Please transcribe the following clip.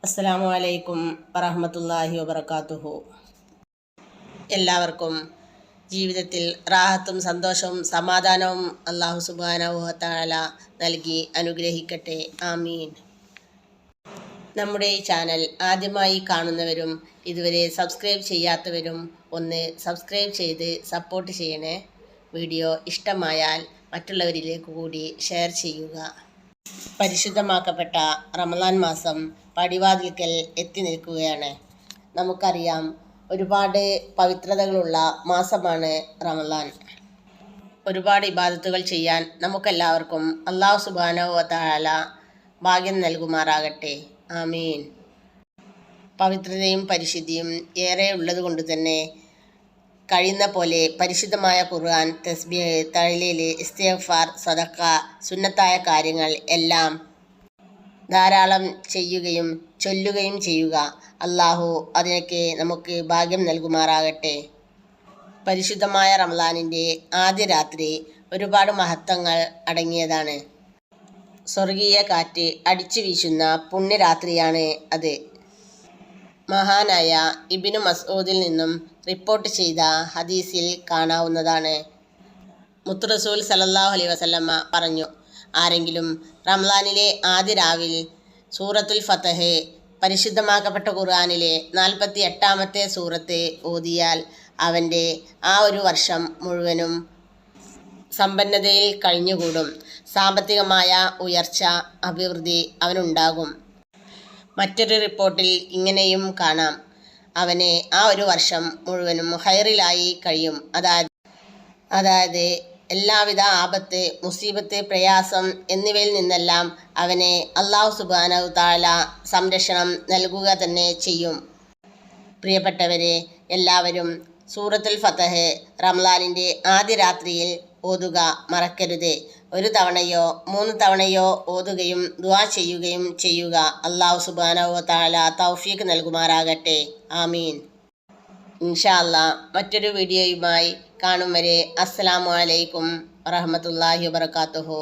അസ്സലാമു അലൈക്കും വറഹ്മത്തുള്ളാഹി വബറകാതുഹു. എല്ലാവർക്കും ജീവിതത്തിൽ റാഹത്തും സന്തോഷവും സമാധാനവും അല്ലാഹു സുബ്ഹാനഹു വ തആല നൽകി അനുഗ്രഹിക്കട്ടെ. ആമീൻ. നമ്മുടെ ഈ ചാനൽ ആദ്യമായി കാണുന്നവരും ഇതുവരെ സബ്സ്ക്രൈബ് ചെയ്യാത്തവരും ഒന്ന് സബ്സ്ക്രൈബ് ചെയ്ത് സപ്പോർട്ട് ചെയ്യണേ. വീഡിയോ ഇഷ്ടമായാൽ മറ്റുള്ളവരിലേക്ക് കൂടി ഷെയർ ചെയ്യുക. പരിശുദ്ധമാക്കപ്പെട്ട റമളാൻ മാസം പടിവാതിൽക്കൽ എത്തി നിൽക്കുകയാണ്. നമുക്കറിയാം, ഒരുപാട് പവിത്രതകളുള്ള മാസമാണ് റമളാൻ. ഒരുപാട് ഇബാദത്തുകൾ ചെയ്യാൻ നമുക്കെല്ലാവർക്കും അല്ലാഹു സുബ്ഹാനഹു വ തആല ഭാഗ്യം നൽകുമാറാകട്ടെ. ആമീൻ. പവിത്രതയും പരിശുദ്ധിയും ഏറെ ഉള്ളതുകൊണ്ട് തന്നെ കഴിയുന്ന പോലെ പരിശുദ്ധമായ ഖുർആൻ, തസ്ബീഹ്, തഹ്ലീല്, ഇസ്തിഗ്ഫാർ, സദഖ, സുന്നത്തായ കാര്യങ്ങൾ എല്ലാം ധാരാളം ചെയ്യുകയും ചൊല്ലുകയും ചെയ്യുക. അല്ലാഹു അതിനൊക്കെ നമുക്ക് ഭാഗ്യം നൽകുമാറാകട്ടെ. പരിശുദ്ധമായ റമളാനിൻ്റെ ആദ്യ രാത്രി ഒരുപാട് മഹത്വങ്ങൾ അടങ്ങിയതാണ്. സ്വർഗീയ കാറ്റ് അടിച്ചു വീശുന്ന പുണ്യരാത്രിയാണ് അത്. മഹാനായ ഇബ്നു മസ്ഊദിൽ നിന്നും റിപ്പോർട്ട് ചെയ്ത ഹദീസിൽ കാണാവുന്നതാണ്. മുത്ത് റസൂൽ സല്ലല്ലാഹു അലൈഹി വസല്ലമ പറഞ്ഞു, ആരെങ്കിലും റമളാനിലെ ആദ്യ രാവിൽ സൂറത്തുൽ ഫത്ഹ്, പരിശുദ്ധമാക്കപ്പെട്ട ഖുർആനിലെ 48-ാമത്തെ സൂറത്ത് ഓതിയാൽ അവൻ്റെ ആ ഒരു വർഷം മുഴുവനും സമ്പന്നതയിൽ കഴിഞ്ഞുകൂടും. സാമ്പത്തികമായ ഉയർച്ച, അഭിവൃദ്ധി അവനുണ്ടാകും. മറ്റൊരു റിപ്പോർട്ടിൽ ഇങ്ങനെയും കാണാം, അവന് ആ ഒരു വർഷം മുഴുവനും ഖൈറിലായി കഴിയും. അതായത് എല്ലാവിധ ആപത്ത്, മുസീബത്ത്, പ്രയാസം എന്നിവയിൽ നിന്നെല്ലാം അവനെ അല്ലാഹു സുബ്ഹാനഹു തആല സംരക്ഷണം നൽകുക തന്നെ ചെയ്യും. പ്രിയപ്പെട്ടവരെ, എല്ലാവരും സൂറത്തുൽ ഫത്ഹ് റമളാനിൻ്റെ ആദ്യ രാത്രിയിൽ ഓതുക മറക്കരുത്. 1 തവണയോ 3 തവണയോ ഓതുകയും ദുആ ചെയ്യുകയും ചെയ്യുക. അല്ലാഹു സുബ്ഹാനഹു വ തആല തൗഫീഖ് നൽകുമാറാകട്ടെ. ആമീൻ. ഇൻഷാ അല്ലാഹ് മറ്റൊരു വീഡിയോയുമായി കാണും വരെ അസ്സലാമു അലൈക്കും വറഹ്മത്തുള്ളാഹി വബറകാതുഹു.